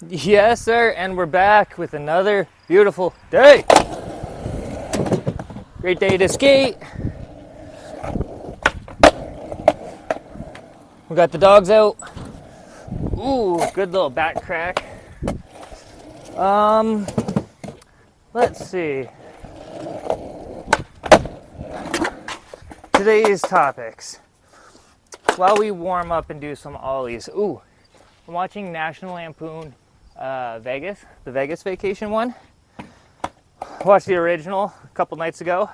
Yes, sir, and we're back with another beautiful day. Great day to skate. We got the dogs out. Ooh, good little back crack. Let's see. Today's topics. While we warm up and do some ollies. Ooh, I'm watching National Lampoon Vegas, the Vegas vacation one. Watched the original a couple nights ago.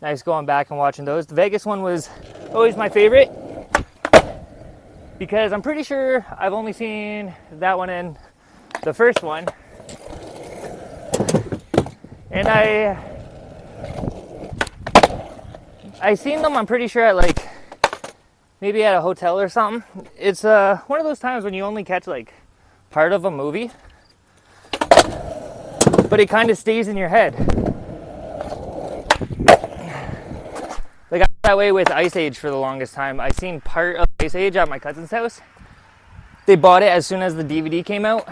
Nice going back and watching those. The Vegas one was always my favorite because I'm pretty sure I've only seen that one in the first one. And I seen them, I'm pretty sure, at like maybe at a hotel or something. It's one of those times when you only catch like part of a movie, but it kind of stays in your head. Like I was that way with Ice Age for the longest time. I seen part of Ice Age at my cousin's house. They bought it as soon as the DVD came out.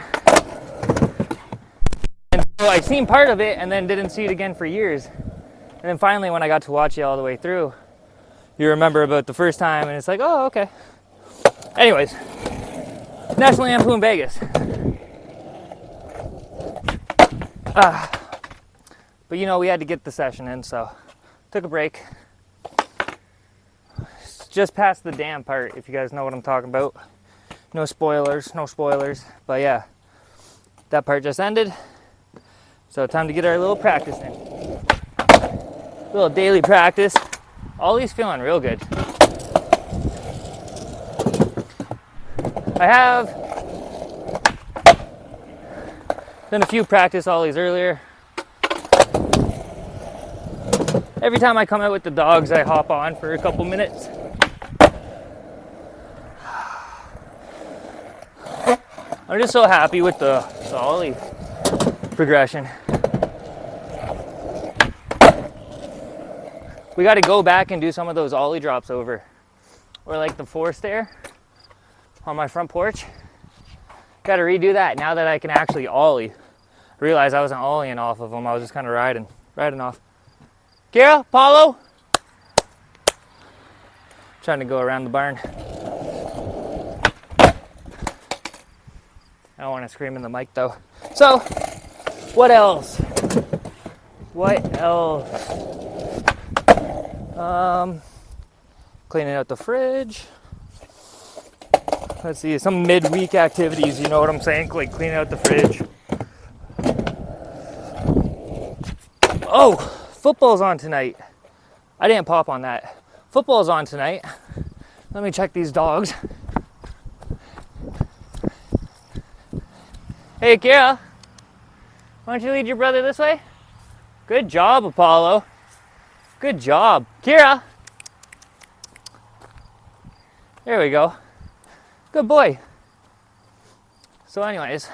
And so I seen part of it and then didn't see it again for years. And then finally when I got to watch it all the way through, you remember about the first time and it's like, oh, okay. Anyways, National Lampoon Vegas. But you know, we had to get the session in, so took a break. Just past the dam part, if you guys know what I'm talking about. No spoilers. But yeah, that part just ended. So time to get our little practice in. Little daily practice. Ollie's feeling real good. I have done a few practice ollies earlier. Every time I come out with the dogs, I hop on for a couple minutes. I'm just so happy with the ollie progression. We got to go back and do some of those ollie drops over. Or like the four stair on my front porch. Got to redo that now that I can actually ollie. I realized I wasn't ollieing off of them. I was just kind of riding off. Kira, Paulo. Trying to go around the barn. I don't want to scream in the mic though. So, what else? Cleaning out the fridge. Let's see, some midweek activities, you know what I'm saying? Like cleaning out the fridge. Oh, football's on tonight. I didn't pop on that. Football's on tonight. Let me check these dogs. Hey, Kira. Why don't you lead your brother this way? Good job, Apollo. Good job. Kira. There we go. Good boy. So anyways,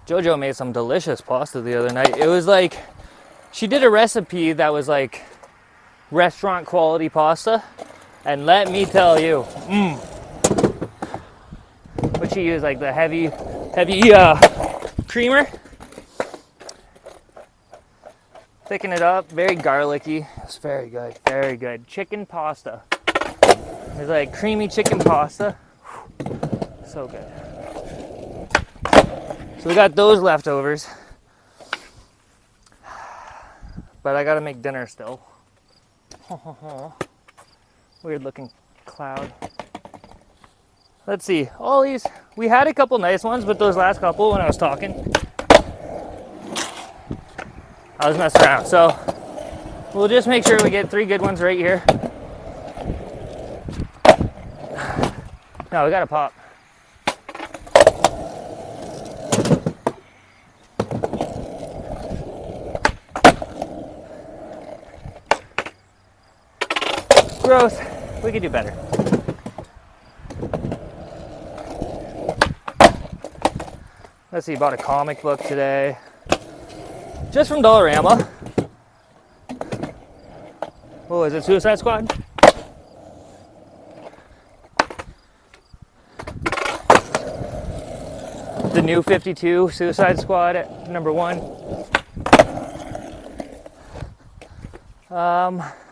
Jojo made some delicious pasta the other night. It was like, she did a recipe that was like restaurant quality pasta. And let me tell you, what she used, like the heavy creamer. Thicken it up, very garlicky. It's very good, very good. Chicken pasta. It's like creamy chicken pasta. So good. So we got those leftovers. But I gotta make dinner still. Weird looking cloud. Let's see, ollies. We had a couple nice ones, but those last couple when I was talking, I was messing around. So we'll just make sure we get 3 good ones right here. No, we gotta pop. Gross. We could do better. Let's see, bought a comic book today. Just from Dollarama. Oh, is it Suicide Squad? the new 52, Suicide Squad at number 1.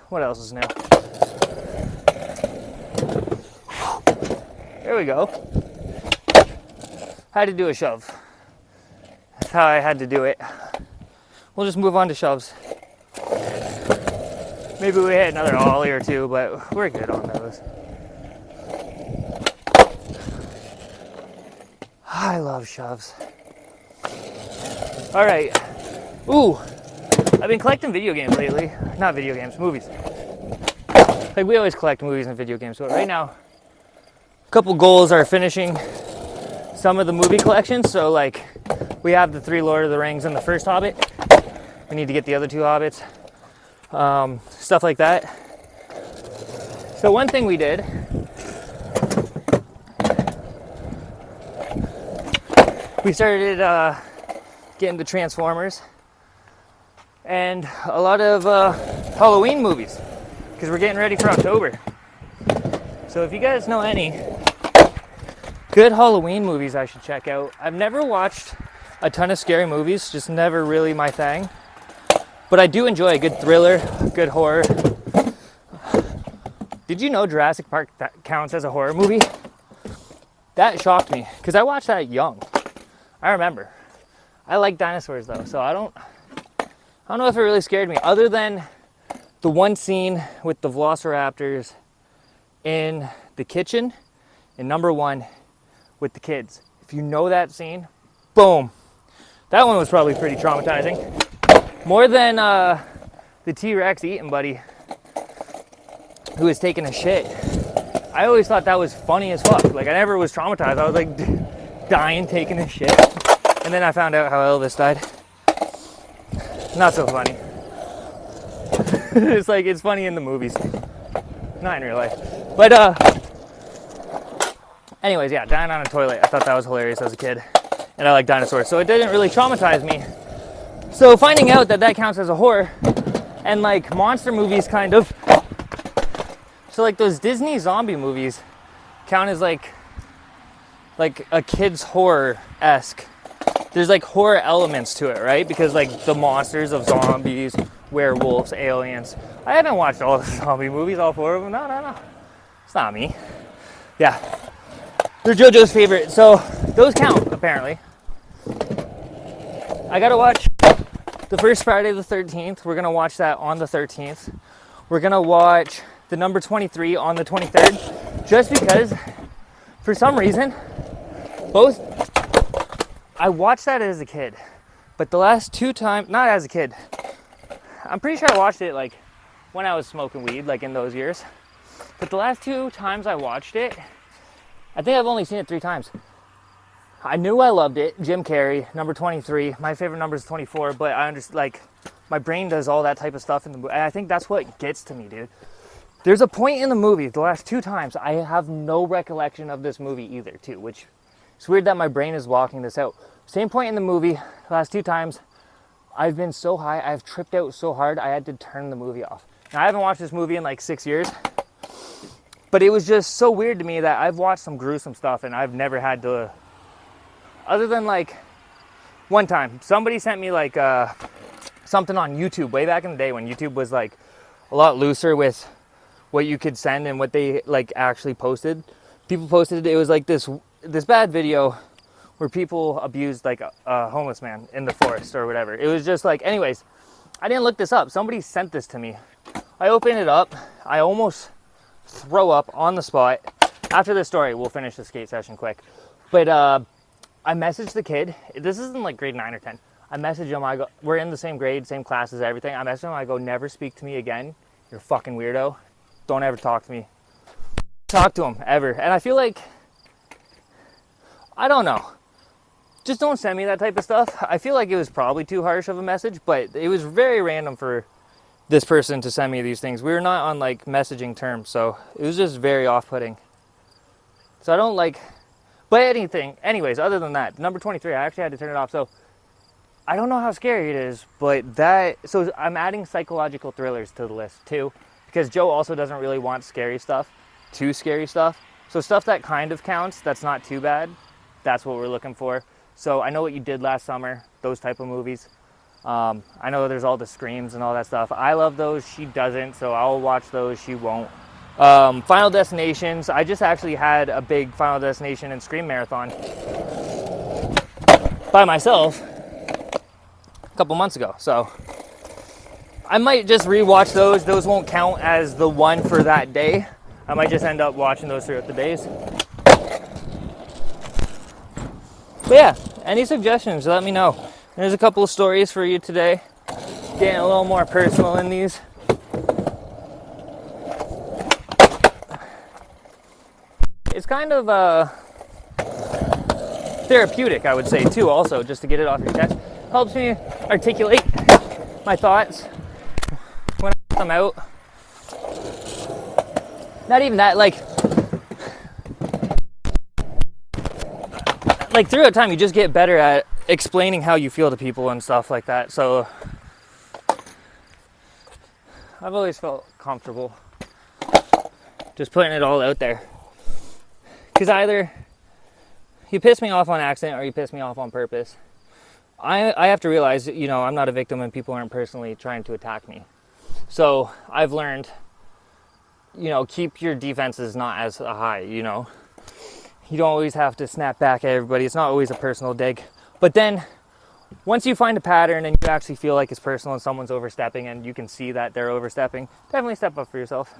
What else is new? There we go. Had to do a shove. That's how I had to do it. We'll just move on to shoves. Maybe we hit another ollie or two, but we're good on those. I love shoves. All right. Ooh, I've been collecting video games lately. Not video games, movies. Like we always collect movies and video games, but right now, a couple goals are finishing some of the movie collections. So like, we have the 3 Lord of the Rings and the first Hobbit. We need to get the other 2 Hobbits. Stuff like that. So one thing we did, we started getting the Transformers and a lot of Halloween movies because we're getting ready for October. So if you guys know any good Halloween movies I should check out. I've never watched a ton of scary movies, just never really my thing. But I do enjoy a good thriller, good horror. Did you know Jurassic Park counts as a horror movie? That shocked me because I watched that young. I remember. I like dinosaurs though, so I don't know if it really scared me, other than the one scene with the velociraptors in the kitchen in number 1 with the kids. If you know that scene, boom. That one was probably pretty traumatizing. More than the T-Rex eating buddy who was taking a shit. I always thought that was funny as fuck. Like I never was traumatized. I was like dying taking a shit. And then I found out how Elvis died. Not so funny. It's like, it's funny in the movies. Not in real life. But anyways, yeah, dying on a toilet. I thought that was hilarious as a kid. And I like dinosaurs. So it didn't really traumatize me. So finding out that counts as a horror, and like monster movies kind of. So like those Disney zombie movies count as like a kid's horror-esque. There's like horror elements to it, right? Because like the monsters of zombies, werewolves, aliens. I haven't watched all the zombie movies, all 4 of them. No. It's not me. Yeah. They're JoJo's favorite. So those count, apparently. I gotta watch the first Friday the 13th. We're gonna watch that on the 13th. We're gonna watch the number 23 on the 23rd. Just because, for some reason, I watched that as a kid. But the last 2 times, not as a kid. I'm pretty sure I watched it like when I was smoking weed, like in those years. But the last 2 times I watched it, I think I've only seen it 3 times. I knew I loved it. Jim Carrey, number 23. My favorite number is 24, but I understand, like, my brain does all that type of stuff in the movie. And I think that's what gets to me, dude. There's a point in the movie, the last 2 times, I have no recollection of this movie either, too, which it's weird that my brain is blocking this out. Same point in the movie, the last 2 times, I've been so high, I've tripped out so hard, I had to turn the movie off. Now, I haven't watched this movie in like 6 years, but it was just so weird to me that I've watched some gruesome stuff and I've never had to, other than like one time, somebody sent me like something on YouTube way back in the day when YouTube was like a lot looser with what you could send and what they like actually posted. People posted, it was like this bad video where people abused like a homeless man in the forest or whatever. It was just like, anyways, I didn't look this up. Somebody sent this to me. I opened it up. I almost throw up on the spot. After this story, we'll finish the skate session quick. But I messaged the kid. This isn't like grade 9 or 10. I messaged him. I go, we're in the same grade, same classes, everything. I messaged him. I go, never speak to me again. You're a fucking weirdo. Don't ever talk to me. Talk to him, ever. And I feel like, I don't know. Just don't send me that type of stuff. I feel like it was probably too harsh of a message, but it was very random for this person to send me these things. We were not on like messaging terms, so it was just very off-putting. So I don't like, but anyways, other than that, number 23, I actually had to turn it off. So I don't know how scary it is, but so I'm adding psychological thrillers to the list too, because Joe also doesn't really want scary stuff, too scary stuff. So stuff that kind of counts, that's not too bad. That's what we're looking for. So I Know What You Did Last Summer, those type of movies. I know there's all the Screams and all that stuff. I love those. She doesn't, so I'll watch those. She won't. Final Destinations. I just actually had a big Final Destination and Scream marathon by myself a couple months ago. So I might just rewatch those. Those won't count as the one for that day. I might just end up watching those throughout the days. But yeah, any suggestions, let me know. There's a couple of stories for you today. Getting a little more personal in these. It's kind of therapeutic, I would say, too, also, just to get it off your chest. Helps me articulate my thoughts when I put them out. Not even that, like throughout time, you just get better at explaining how you feel to people and stuff like that. So I've always felt comfortable just putting it all out there. Because either you piss me off on accident or you piss me off on purpose. I have to realize, you know, I'm not a victim and people aren't personally trying to attack me. So I've learned, you know, keep your defenses not as high, you know. You don't always have to snap back at everybody. It's not always a personal dig. But then once you find a pattern and you actually feel like it's personal and someone's overstepping and you can see that they're overstepping, definitely step up for yourself.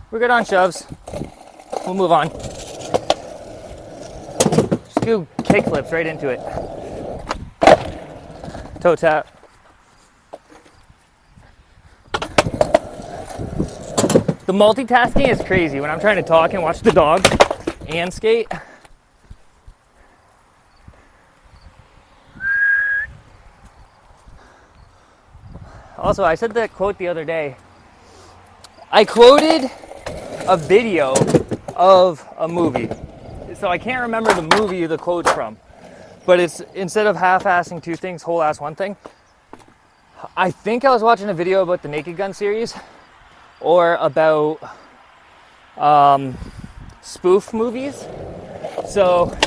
We're good on shoves. We'll move on. Just do kick flips right into it. Toe tap. The multitasking is crazy when I'm trying to talk and watch the dog and skate. Also, I said that quote the other day. I quoted a video of a movie. So I can't remember the movie the quote's from. But it's, instead of half-assing two things, whole-ass one thing. I think I was watching a video about the Naked Gun series. Or about spoof movies. So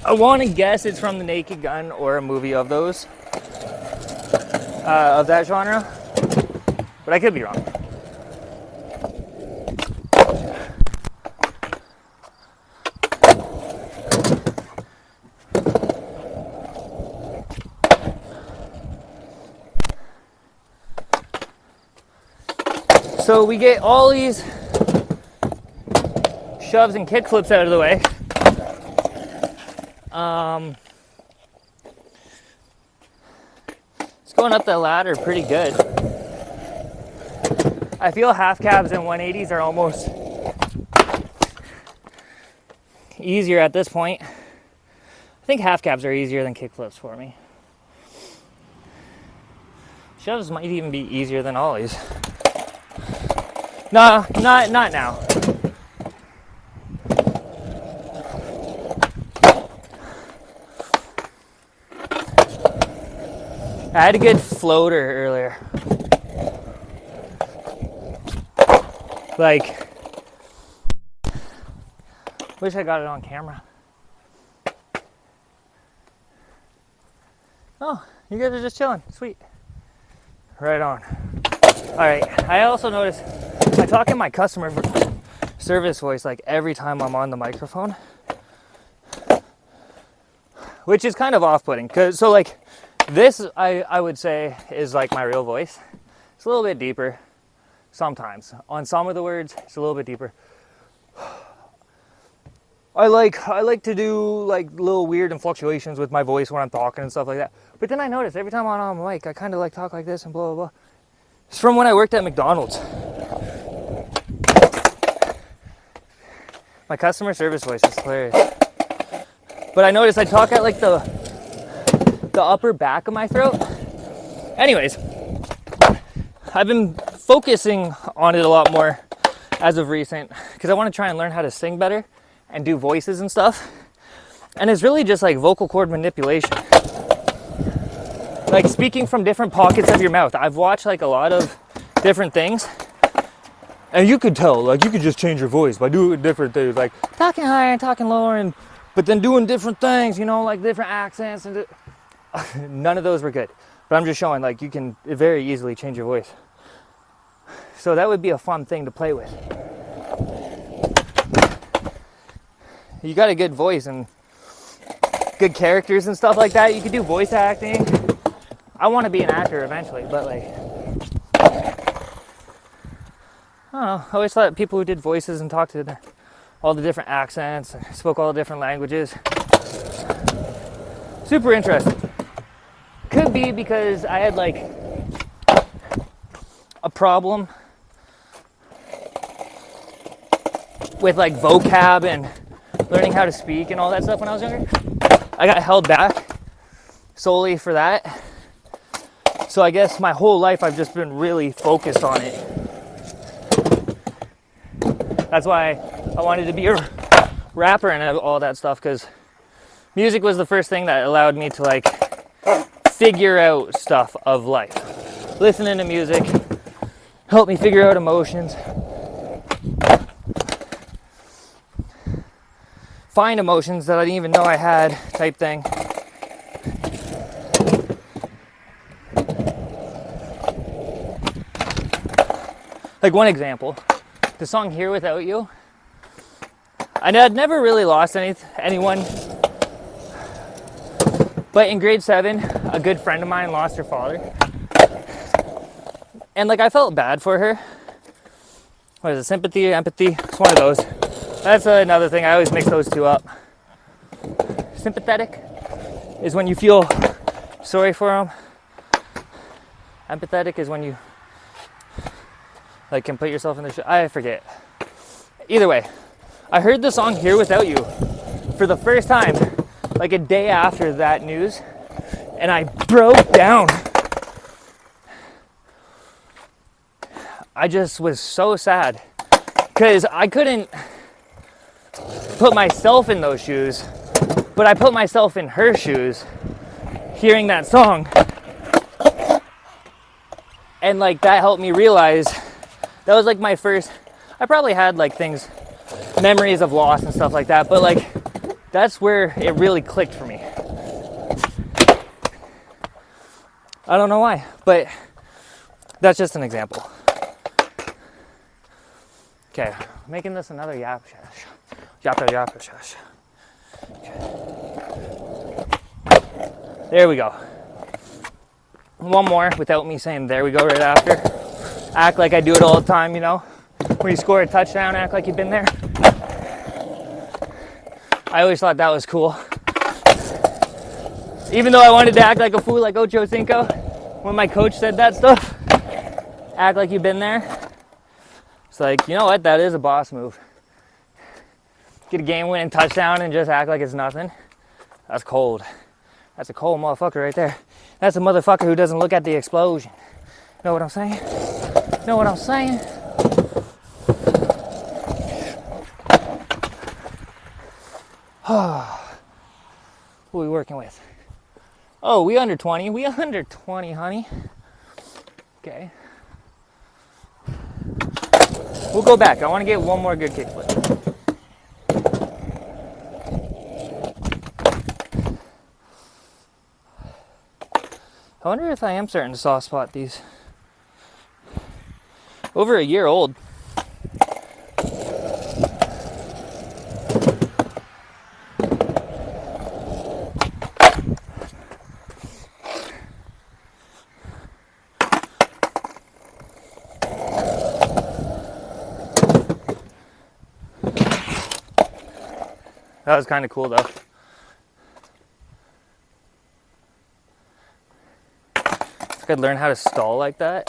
I want to guess it's from the Naked Gun or a movie of those. Of that genre. But I could be wrong. So we get all these shoves and kick flips out of the way. It's going up the ladder pretty good. I feel half cabs and 180s are almost easier at this point. I think half cabs are easier than kick flips for me. Shoves might even be easier than ollies. No, not now. I had a good floater earlier. Like, wish I got it on camera. Oh, you guys are just chilling. Sweet. Right on. Alright, I also noticed I talk in my customer service voice like every time I'm on the microphone, which is kind of off-putting. Cause so like this, I would say is like my real voice. It's a little bit deeper sometimes. On some of the words, it's a little bit deeper. I like to do like little weird and fluctuations with my voice when I'm talking and stuff like that. But then I notice every time I'm on the mic, I kind of like talk like this and blah blah blah. It's from when I worked at McDonald's. My customer service voice is hilarious. But I noticed I talk at like the upper back of my throat. Anyways, I've been focusing on it a lot more as of recent because I want to try and learn how to sing better and do voices and stuff. And it's really just like vocal cord manipulation. like speaking from different pockets of your mouth. I've watched like a lot of different things, and you could tell, like you could just change your voice by doing different things, like talking higher and talking lower, and but then doing different things, you know, like different accents, and none of those were good. But I'm just showing like you can very easily change your voice. So that would be a fun thing to play with. You got a good voice and good characters and stuff like that. You could do voice acting. I want to be an actor eventually, but like, I don't know. I always thought people who did voices and talked to all the different accents and spoke all the different languages, super interesting. Could be because I had like a problem with like vocab and learning how to speak and all that stuff when I was younger. I got held back solely for that. So I guess my whole life I've just been really focused on it. That's why I wanted to be a rapper and all that stuff, because music was the first thing that allowed me to like figure out stuff of life. Listening to music helped me figure out emotions, find emotions that I didn't even know I had, type thing. Like one example, the song Here Without You. I had never really lost anyone, but in grade 7, a good friend of mine lost her father. And like I felt bad for her. What is it, sympathy, empathy? It's one of those. That's another thing, I always mix those two up. Sympathetic is when you feel sorry for them. Empathetic is when you like can put yourself in their shoes. I forget. Either way, I heard the song Here Without You for the first time like a day after that news, and I broke down. I just was so sad because I couldn't put myself in those shoes, but I put myself in her shoes hearing that song, and like that helped me realize that was like my first, I probably had like things, memories of loss and stuff like that, but like that's where it really clicked for me. I don't know why, but that's just an example. Okay, making this another yap shash. Yap shash. Okay. There we go. One more without me saying there we go right after. Act like I do it all the time, you know? When you score a touchdown, act like you've been there. I always thought that was cool. Even though I wanted to act like a fool like Ocho Cinco, when my coach said that stuff, act like you've been there. It's like, you know what, that is a boss move. Get a game-winning touchdown and just act like it's nothing. That's cold. That's a cold motherfucker right there. That's a motherfucker who doesn't look at the explosion. Know what I'm saying? Know what I'm saying? What are we working with? Oh, we under 20. We under 20, honey. Okay. We'll go back. I want to get one more good kickflip. I wonder if I am starting to soft spot these. Over a year old. That was kind of cool though. If I could learn how to stall like that.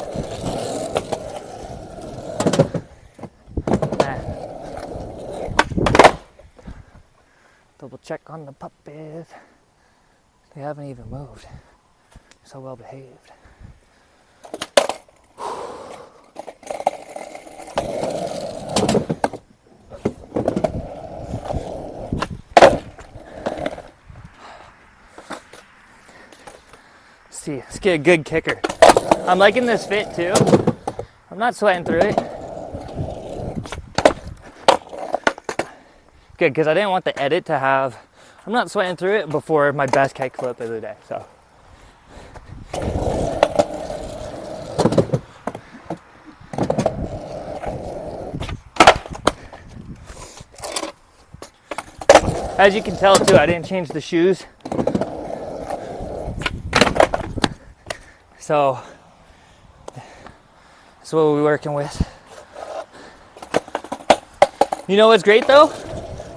Double check on the puppies. They haven't even moved. So well behaved. see. Let's get a good kicker. I'm liking this fit too. I'm not sweating through it. Good, because I didn't want the edit to have, I'm not sweating through it before my best kick flip of the day, so. As you can tell too, I didn't change the shoes. So, that's what we're working with. You know what's great though?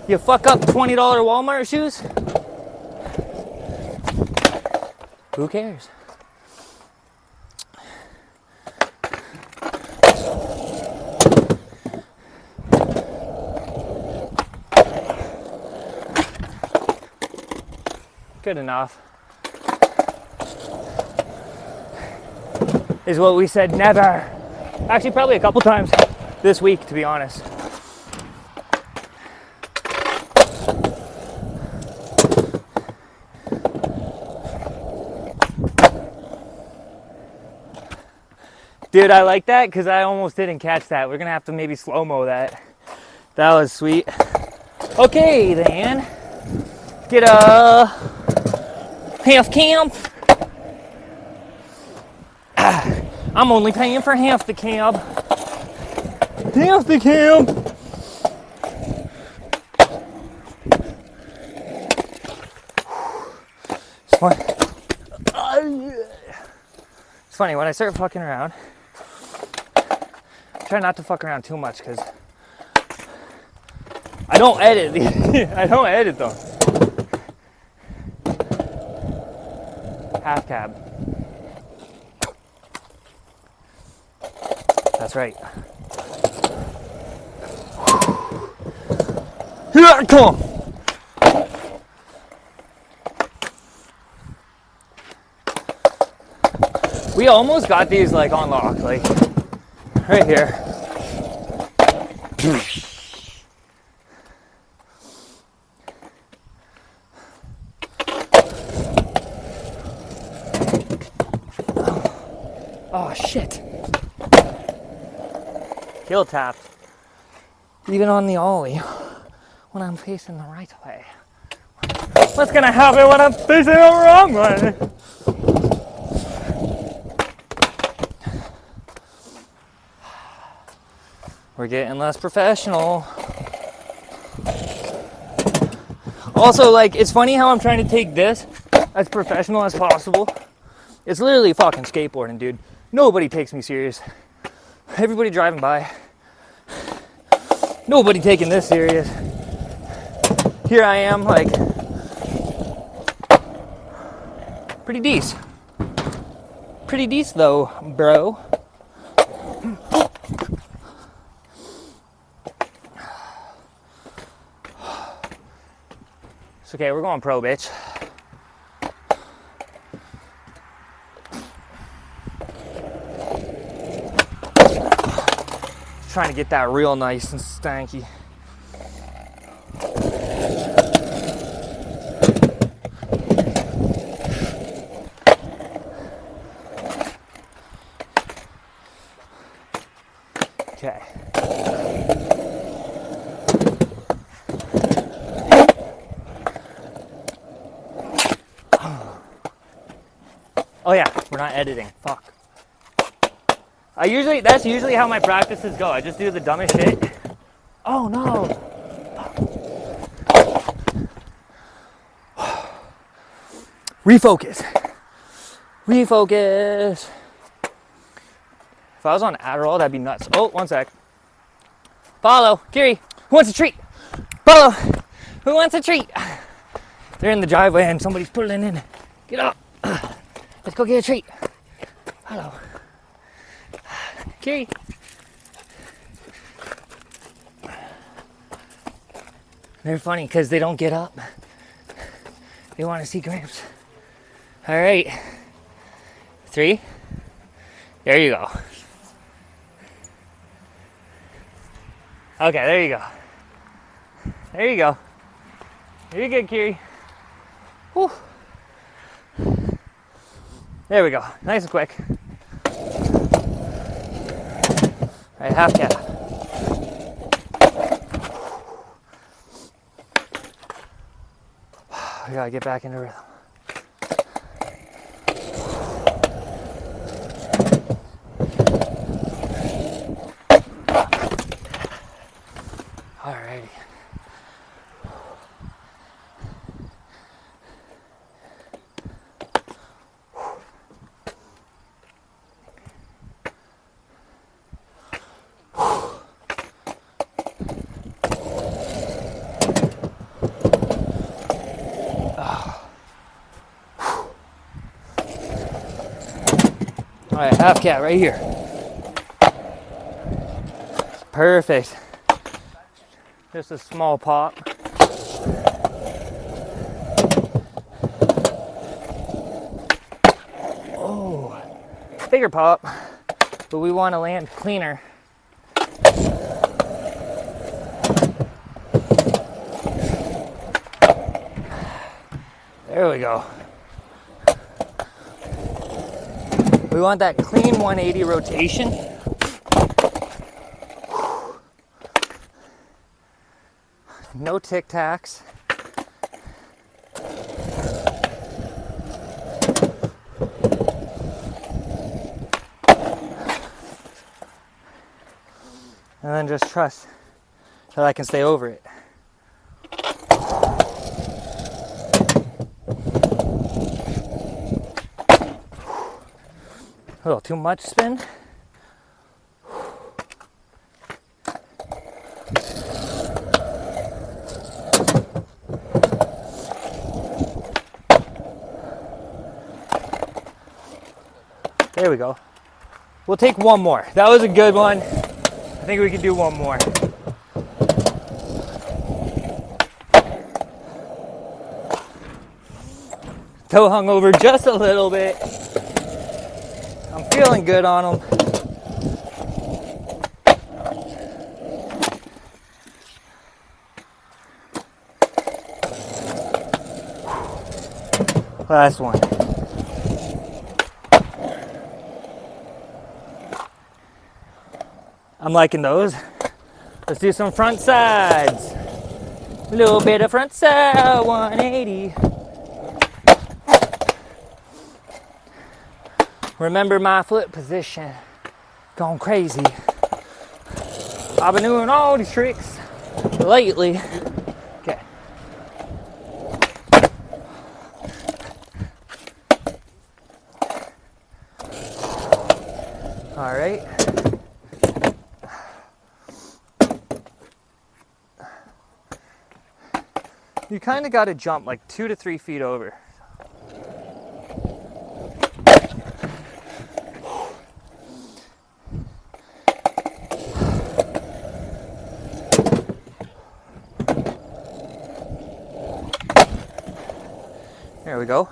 You fuck up $20 Walmart shoes? Who cares? Good enough. Is what we said never. Actually, probably a couple times this week, to be honest. Dude, I like that because I almost didn't catch that. We're gonna have to maybe slow-mo that. That was sweet. Okay, then. Get a half camp. I'm only paying for half the cab. Half the cab. It's fun. It's funny, when I start fucking around, I try not to fuck around too much because I don't edit. I don't edit them. Half cab. That's right. Here, come on. We almost got these like on lock, like right here. Oh shit. Heel tapped. Even on the ollie when I'm facing the right way. What's gonna happen when I'm facing the wrong way? We're getting less professional. Also, like, it's funny how I'm trying to take this as professional as possible. It's literally fucking skateboarding, dude. Nobody takes me serious. Everybody driving by. Nobody taking this serious. Here I am, like, pretty decent. Pretty decent though, bro. It's okay, we're going pro, bitch. Trying to get that real nice and stanky. Okay. Oh yeah, we're not editing. Fuck. That's usually how my practices go. I just do the dumbest shit. Oh no. Refocus. Refocus. If I was on Adderall, that'd be nuts. Oh, one sec. Follow. Kiri, who wants a treat? Follow. Who wants a treat? They're in the driveway and somebody's pulling in. Get up. Let's go get a treat. Hello. Kiri. They're funny because they don't get up. They want to see Gramps. All right. 3. There you go. Okay, there you go. There you go. You're good, Kiri. Whew. There we go. Nice and quick. All right, half calf. We gotta get back into rhythm. Alrighty. All right, half cat right here. Perfect. Just a small pop. Oh, bigger pop, but we want to land cleaner. There we go. We want that clean 180 rotation. No tic tacs. And then just trust that I can stay over it. A little too much spin. There we go. We'll take one more. That was a good one. I think we can do one more. Toe hung over just a little bit. I'm feeling good on them. Last one. I'm liking those. Let's do some front sides. A little bit of front side 180. Remember my foot position. Going crazy. I've been doing all these tricks lately. Okay. All right. You kind of got to jump like 2 to 3 feet over. There we go.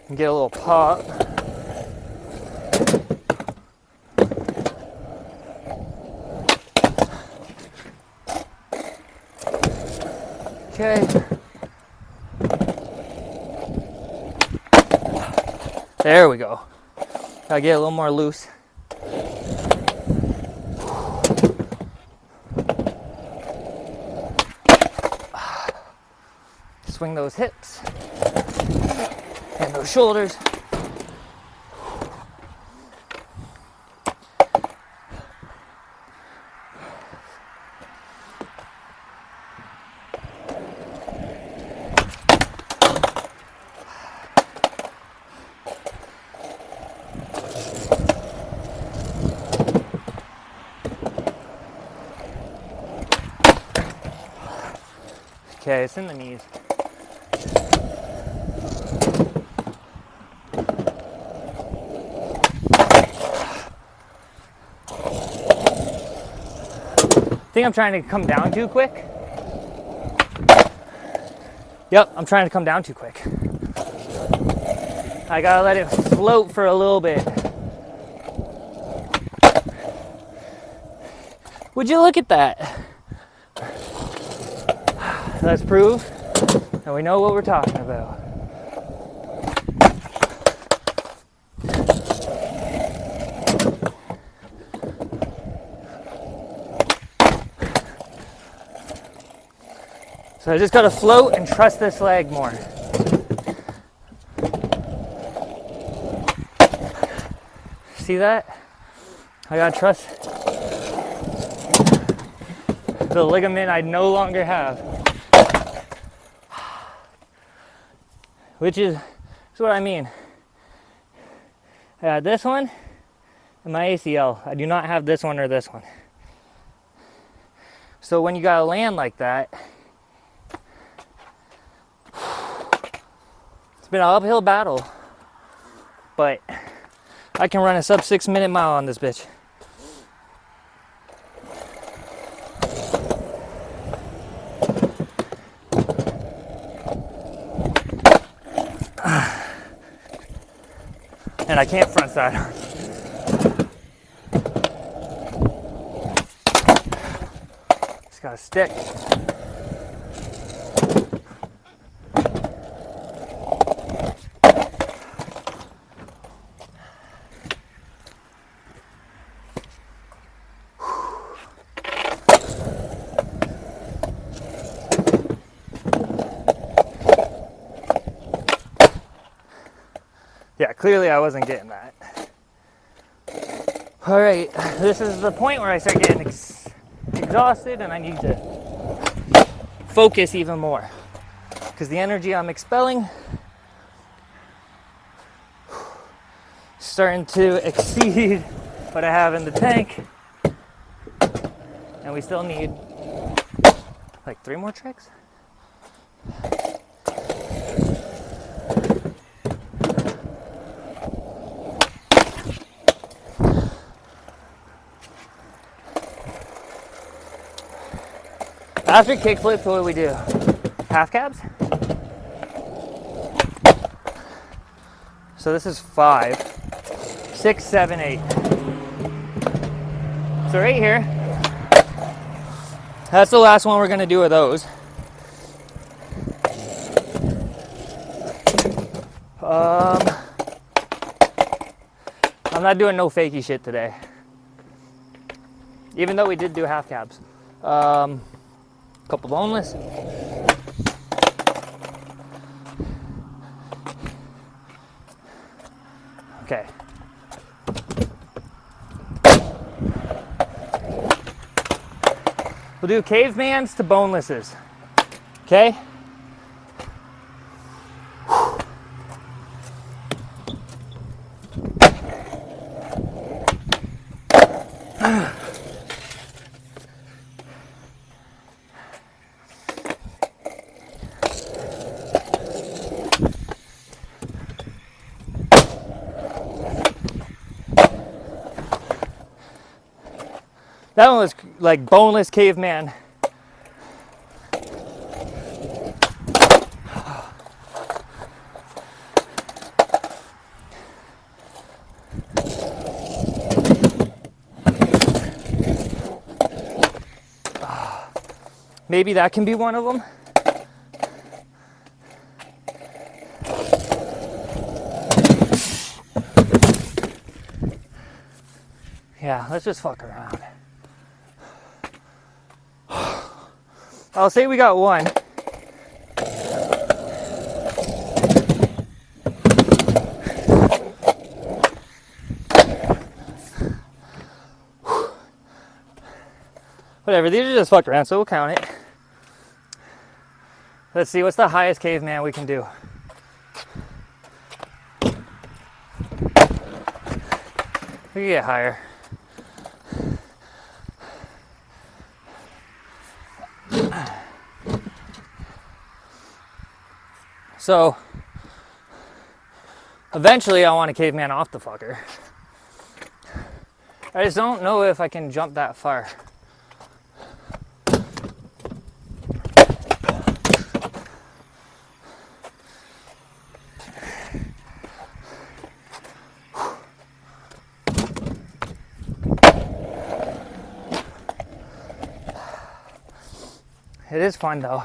And get a little pop. Okay. There we go. Gotta get a little more loose. Swing those hips and those shoulders. Okay, it's in the knees. Think I'm trying to come down too quick? Yep, I'm trying to come down too quick. I gotta let it float for a little bit. Would you look at that? Let's prove that we know what we're talking about. So I just gotta float and trust this leg more. See that? I gotta trust the ligament I no longer have. Which is what I mean. I got this one and my ACL. I do not have this one or this one. So when you gotta land like that, it's been an uphill battle, but I can run a sub 6 minute mile on this bitch. And I can't front side arm. Just gotta stick. Yeah, clearly I wasn't getting that. All right, this is the point where I start getting exhausted and I need to focus even more because the energy I'm expelling is starting to exceed what I have in the tank, and we still need like 3 more tricks. After kickflips, what do we do? Half cabs? So this is 5, 6, 7, 8. So right here, that's the last one we're gonna do of those. I'm not doing no fakey shit today. Even though we did do half cabs. Couple boneless. Okay. We'll do cavemans to bonelesses. Okay? That one was like boneless caveman. Maybe that can be one of them. Yeah, let's just fuck around. I'll say we got one. Whatever, these are just fuck around, so we'll count it. Let's see, what's the highest caveman we can do? We can get higher. So, eventually I want a caveman off the fucker. I just don't know if I can jump that far. It is fun though.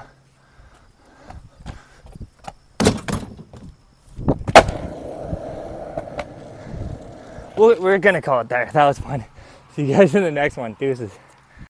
We're gonna call it there. That was fun. See you guys in the next one. Deuces.